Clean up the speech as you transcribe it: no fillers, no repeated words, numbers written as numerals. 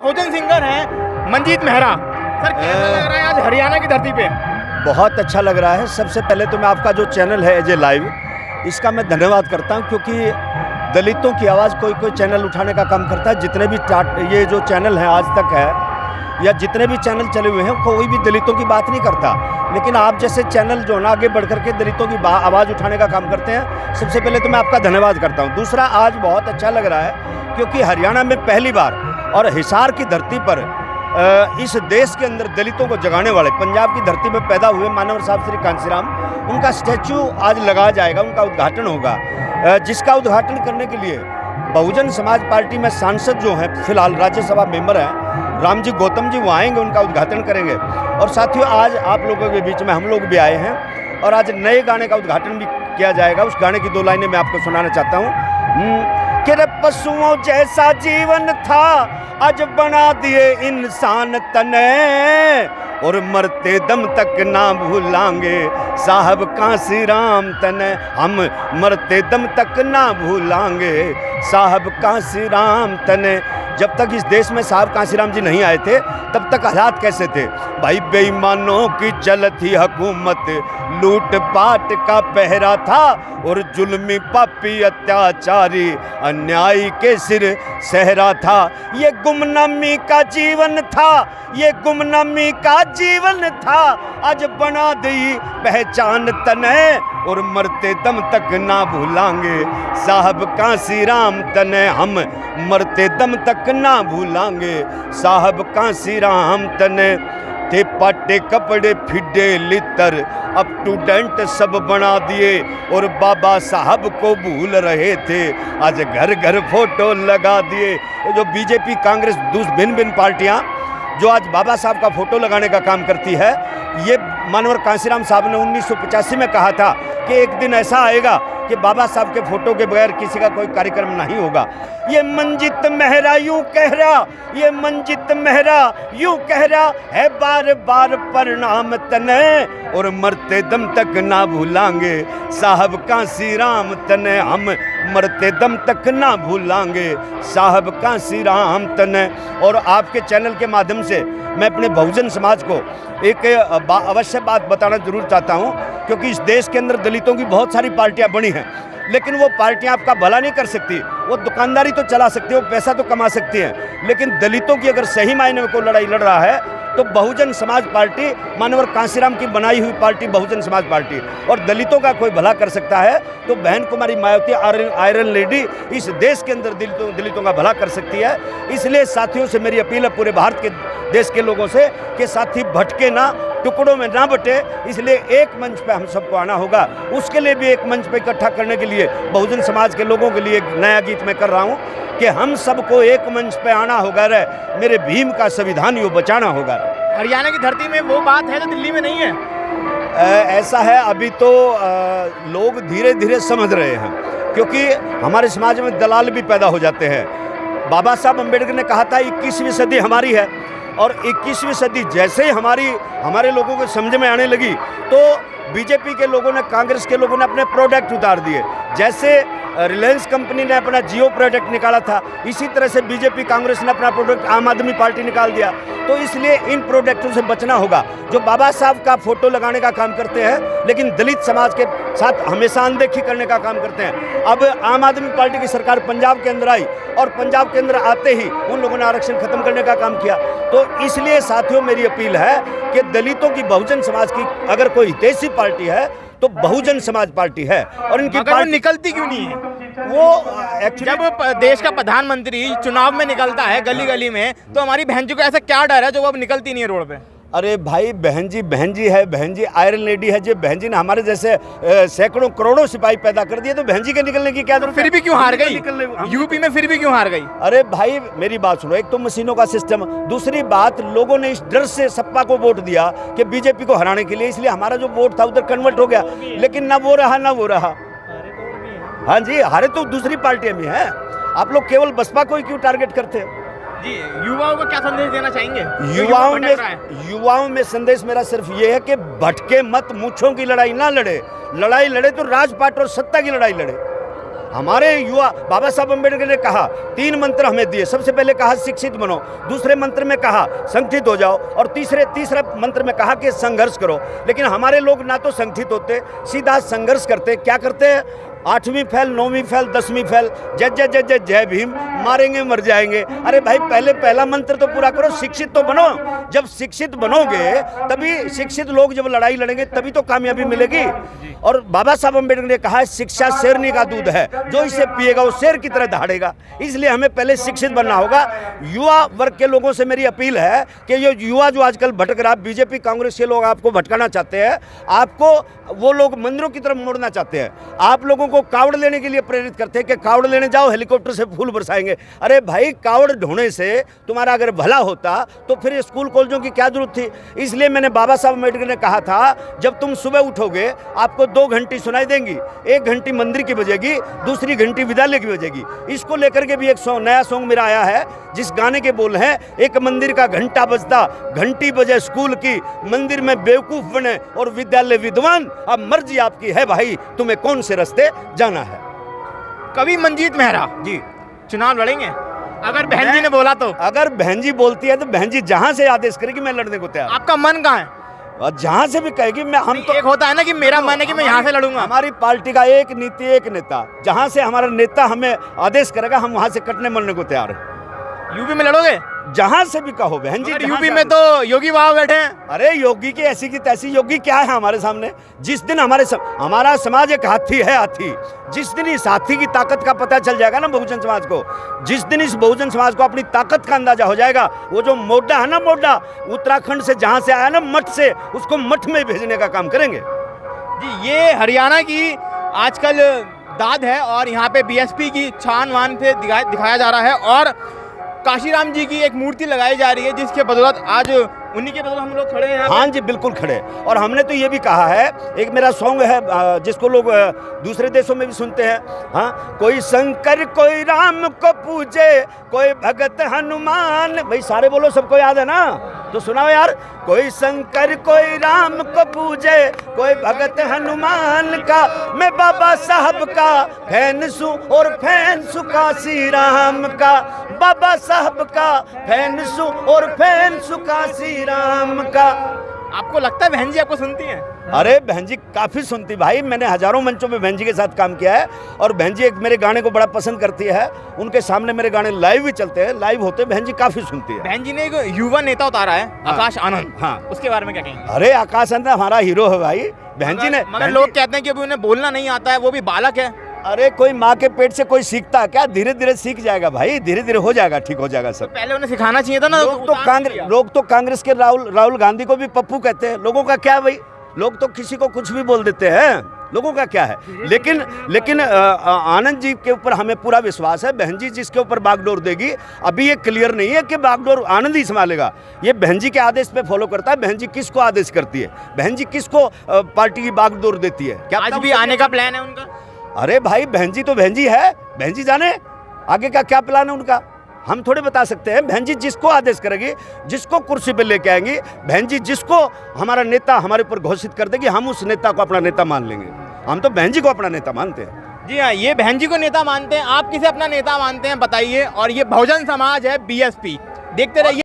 बहुजन singer हैं Manjeet Mehra. Sir कैसा लग रहा है आज हरियाणा की धरती पे? बहुत अच्छा लग रहा है। सबसे पहले तो मैं आपका जो चैनल है एजे लाइव, इसका मैं धन्यवाद करता हूं, क्योंकि दलितों की आवाज़ कोई चैनल उठाने का काम करता है। जितने भी ये जो चैनल हैं आज तक है, या जितने भी चैनल चले हुए हैं, कोई भी दलितों की बात नहीं करता। लेकिन आप जैसे चैनल जो ना आगे बढ़ करके दलितों की आवाज़ उठाने का काम करते हैं, सबसे पहले तो मैं आपका धन्यवाद करता हूँ। दूसरा, आज बहुत अच्छा लग रहा है क्योंकि हरियाणा में पहली बार और हिसार की धरती पर इस देश के अंदर दलितों को जगाने वाले, पंजाब की धरती में पैदा हुए मानवर साहब श्री कांसीराम, उनका स्टैचू आज लगाया जाएगा, उनका उद्घाटन होगा, जिसका उद्घाटन करने के लिए बहुजन समाज पार्टी में सांसद जो हैं, फिलहाल राज्यसभा मेंबर हैं रामजी गौतम जी, वो आएंगे, उनका उद्घाटन करेंगे। और साथियों, आज आप लोगों के बीच में हम लोग भी आए हैं और आज नए गाने का उद्घाटन भी किया जाएगा। उस गाने की 2 लाइनें मैं आपको सुनाना चाहता हूँ। कि पशुओं जैसा जीवन था, आज बना दिए इंसान तने, और मरते दम तक ना भूलांगे साहब कांसीराम तने। हम मरते दम तक ना भूलांगे साहब कांसीराम तने। जब तक इस देश में साहब कांसीराम जी नहीं आए थे, तब तक हालात कैसे थे भाई? बेईमानों की चलती हुकूमत, लूट पाट का पहरा था, और जुल्मी पापी अत्याचारी अन्याय के सिर सहरा था। ये गुमनामी का जीवन था, ये गुमनामी का जीवन था, आज बना दी पहचान तने, और मरते दम तक ना भूलांगे साहब कांसीराम तने। हम मरते दम तक ना भूलांगे साहब कांसीराम तने। थे पाटे कपड़े फिडे लितर, अब स्टूडेंट सब बना दिए, और बाबा साहब को भूल रहे थे, आज घर घर फोटो लगा दिए। जो बीजेपी कांग्रेस भिन्न भिन्न पार्टियां जो आज बाबा साहब का फोटो लगाने का काम करती है, ये मानवर कांसीराम साहब ने 1985 में कहा था कि एक दिन ऐसा आएगा कि बाबा साहब के फोटो के बगैर किसी का कोई कार्यक्रम नहीं होगा। ये मंजीत मेहरा यूं कह रहा, ये मंजीत मेहरा यूं कह रहा है, बार बार प्रणाम तने, और मरते दम तक ना भूलांगे साहब कांसीराम तने। हम मरते दम तक ना भूलांगे साहब कांसीराम तने। और आपके चैनल के माध्यम से मैं अपने बहुजन समाज को एक अवश्य बात बताना जरूर चाहता हूं, क्योंकि इस देश के अंदर दलितों की बहुत सारी पार्टियां बनी हैं, लेकिन वो पार्टियां आपका भला नहीं कर सकती। वो दुकानदारी तो चला सकती है, वो पैसा तो कमा सकती हैं, लेकिन दलितों की अगर सही मायने में कोई लड़ाई लड़ रहा है तो बहुजन समाज पार्टी, मानवर कांसीराम की बनाई हुई पार्टी बहुजन समाज पार्टी, और दलितों का कोई भला कर सकता है तो बहन कुमारी मायावती आयरन लेडी इस देश के अंदर दलितों का भला कर सकती है। इसलिए साथियों से मेरी अपील है पूरे भारत के देश के लोगों से कि साथी भटके ना, टुकड़ों में ना बटे। इसलिए एक मंच पे हम सबको आना होगा। उसके लिए भी एक मंच पे इकट्ठा करने के लिए बहुजन समाज के लोगों के लिए एक नया गीत मैं कर रहा हूँ कि हम सबको एक मंच पे आना होगा रे, मेरे भीम का संविधान यूँ बचाना होगा। हरियाणा की धरती में वो बात है जो दिल्ली में नहीं है। ऐसा है, अभी तो लोग धीरे धीरे समझ रहे हैं, क्योंकि हमारे समाज में दलाल भी पैदा हो जाते हैं। बाबा साहब अम्बेडकर ने कहा था 21वीं सदी हमारी है, और 21वीं सदी जैसे ही हमारे लोगों को समझ में आने लगी तो बीजेपी के लोगों ने, कांग्रेस के लोगों ने अपने प्रोडक्ट उतार दिए। जैसे रिलायंस कंपनी ने अपना जियो प्रोडक्ट निकाला था, इसी तरह से बीजेपी कांग्रेस ने अपना प्रोडक्ट आम आदमी पार्टी निकाल दिया। तो इसलिए इन प्रोडक्टों से बचना होगा जो बाबा साहब का फोटो लगाने का काम करते हैं, लेकिन दलित समाज के साथ हमेशा अनदेखी करने का काम करते हैं। अब आम आदमी पार्टी की सरकार पंजाब के अंदर आई, और पंजाब के अंदर आते ही उन लोगों ने आरक्षण खत्म करने का काम किया। तो इसलिए साथियों मेरी अपील है कि दलितों की, बहुजन समाज की अगर कोई हितैषी पार्टी है तो बहुजन समाज पार्टी है। और इनकी पार्टी निकलती क्यों नहीं है? वो जब देश का प्रधानमंत्री चुनाव में निकलता है गली गली में, तो हमारी बहन जी को ऐसा क्या डर है जो वो अब निकलती नहीं है रोड पे? अरे भाई, बहन जी है, बहन जी आयरन लेडी है। जो बहन जी ने हमारे जैसे सैकड़ों करोड़ों सिपाही पैदा कर दिए, तो बहन जी के निकलने की क्या जरूरत? फिर भी क्यों हार गई यूपी में? फिर भी क्यों हार गई? अरे भाई मेरी बात सुनो, एक तो मशीनों का सिस्टम, दूसरी बात लोगों ने इस डर से सपा को वोट दिया कि बीजेपी को हराने के लिए, इसलिए हमारा जो वोट था उधर कन्वर्ट हो गया। लेकिन ना वो रहा ना वो रहा। हाँ जी, हारे तो दूसरी पार्टियां भी हैं। आप लोग केवल बसपा को ही क्यों टारगेट करते हैं? जी, युवाओं को क्या संदेश देना चाहेंगे? युवाओं में संदेश मेरा सिर्फ ये है कि भटके मत, मूंछों की लड़ाई ना लड़े। लड़ाई लड़े तो राजपाट और सत्ता की लड़ाई लड़े। हमारे युवा बाबा साहब अम्बेडकर ने कहा 3 मंत्र हमें दिए। सबसे पहले कहा शिक्षित बनो, दूसरे मंत्र में कहा संगठित हो जाओ, और तीसरे मंत्र में कहा कि संघर्ष करो। लेकिन हमारे लोग ना तो संगठित होते, सीधा संघर्ष करते। क्या करते हैं? 8वीं फेल, 9वीं फेल, 10वीं फेल, जय जय जय जय जय भीम, मारेंगे मर जाएंगे। अरे भाई पहले पहला मंत्र तो पूरा करो, शिक्षित तो बनो। जब शिक्षित बनोगे तभी, शिक्षित लोग जब लड़ाई लड़ेंगे तभी तो कामयाबी मिलेगी। और बाबा साहब अम्बेडकर ने कहा शिक्षा शेरनी का दूध है, जो इसे पिएगा वो शेर की तरह दहाड़ेगा। इसलिए हमें पहले शिक्षित बनना होगा। युवा वर्ग के लोगों से मेरी अपील है कि ये युवा जो आजकल भटक रहा, बीजेपी कांग्रेस के लोग आपको भटकाना चाहते हैं, आपको वो लोग मंदिरों की तरफ मोड़ना चाहते हैं, आप लोगों को कावड़ लेने के लिए प्रेरित करते हैं कि कावड़ लेने जाओ, हेलीकॉप्टर से फूल बरसाएंगे। अरे भाई कावड़ ढोने से तुम्हारा अगर भला होता तो फिर स्कूल कॉलेजों की क्या जरूरत थी। इसलिए मैंने बाबा साहब अम्बेडकर ने कहा था जब तुम सुबह उठोगे आपको 2 घंटी सुनाई देंगी, 1 घंटी मंदिर की बजेगी, दूसरी घंटी विद्यालय की बजेगी। इसको लेकर के भी एक नया सॉन्ग मेरा आया है, जिस गाने के बोल हैं, एक मंदिर का घंटा बजता, घंटी बजे स्कूल की, मंदिर में बेवकूफ बने और विद्यालय विद्वान। अब मर्जी आपकी है भाई, तुम्हें कौन से रास्ते जाना है। कभी मंजीत मेहरा जी चुनाव लड़ेंगे अगर बहन जी ने बोला तो? अगर बहन जी बोलती है तो बहन जी जहां से आदेश करेगी मैं लड़ने को तैयार। आपका मन कहाँ है? और जहां से भी कहेगी मैं, हम तो एक होता है ना कि मेरा मन है कि मैं यहाँ से लड़ूंगा। हमारी पार्टी का एक नीति, एक नेता, जहां से हमारा नेता हमें आदेश करेगा हम वहां से कटने मरने को तैयार है। यूपी में लड़ोगे? जहां से भी कहो बहन जी। यूपी में तो योगी बाबा बैठे हैं। अरे योगी की ऐसी की तैसी, योगी क्या है हमारे सामने? जिस दिन हमारा समाज एक हाथी है, हाथी। जिस दिन इस हाथी की ताकत का पता चल जाएगा ना बहुजन समाज को, जिस दिन इस बहुजन समाज को अपनी ताकत का अंदाजा हो जाएगा, वो जो मोड्डा है ना, मोड्डा उत्तराखंड से जहां से आया ना मठ से, उसको मठ में भेजने का काम करेंगे। जी, ये हरियाणा की आजकल दाद है और यहाँ पे बीएसपी की छान वान पे दिखाया जा रहा है और काशीराम जी की एक मूर्ति लगाई जा रही है, जिसके बदौलत आज उन्हीं के बदौलत हम लोग खड़े हैं। हाँ जी बिल्कुल खड़े। और हमने तो ये भी कहा है, एक मेरा सॉन्ग है जिसको लोग दूसरे देशों में भी सुनते हैं, हाँ, कोई शंकर कोई राम को पूजे, कोई भगत हनुमान। भाई सारे बोलो, सबको याद है ना? तो सुनाओ यार। कोई शंकर कोई राम को पूजे, कोई भगत हनुमान का, मैं बाबा साहब का फैन सू और फैन सू काशी राम का, बाबा साहब का फैन सू और फैन सू काशी राम का। आपको लगता है बहन जी आपको सुनती हैं? अरे बहन जी काफ़ी सुनती भाई, मैंने हजारों मंचों में बहन जी के साथ काम किया है और बहन जी एक मेरे गाने को बड़ा पसंद करती है। उनके सामने मेरे गाने लाइव भी चलते हैं, लाइव होते हैं, बहन जी काफ़ी सुनती है। बहन जी ने एक युवा नेता उतारा है, हाँ, आकाश आनंद। हाँ, उसके बारे में क्या कहेंगे? अरे आकाश आनंद हमारा हीरो है भाई। बहन जी ने, मगर लोग कहते हैं कि अभी उन्हें बोलना नहीं आता है, वो भी बालक है। अरे कोई माँ के पेट से कोई सीखता है क्या? धीरे धीरे सीख जाएगा भाई, धीरे धीरे हो जाएगा, ठीक हो जाएगा सब। पहले उन्हें सिखाना चाहिए था ना। लोग तो कांग्रेस के राहुल गांधी को भी पप्पू कहते हैं। लोगों का क्या भाई, लोग तो किसी को कुछ भी बोल देते हैं, लोगों का क्या है। लेकिन आनंद जी के ऊपर हमें पूरा विश्वास है। बहन जी जिसके ऊपर बागडोर देगी, अभी ये क्लियर नहीं है कि बागडोर आनंद ही संभालेगा, ये बहन जी के आदेश पे फॉलो करता है। बहन जी किसको आदेश करती है, बहन जी किसको पार्टी की बागडोर देती है, क्या आज भी आने का प्लान है उनका? अरे भाई बहन जी तो बहन जी है, बहन जी जाने आगे का क्या प्लान है उनका, हम थोड़े बता सकते हैं। बहन जी जिसको आदेश करेगी, जिसको कुर्सी पे लेके आएंगी, बहन जी जिसको हमारा नेता हमारे ऊपर घोषित कर देगी, हम उस नेता को अपना नेता मान लेंगे। हम तो बहन जी को अपना नेता मानते हैं। जी हाँ, ये बहन जी को नेता मानते हैं। आप किसे अपना नेता मानते हैं बताइए। और ये बहुजन समाज है, बीएसपी। देखते रहिए।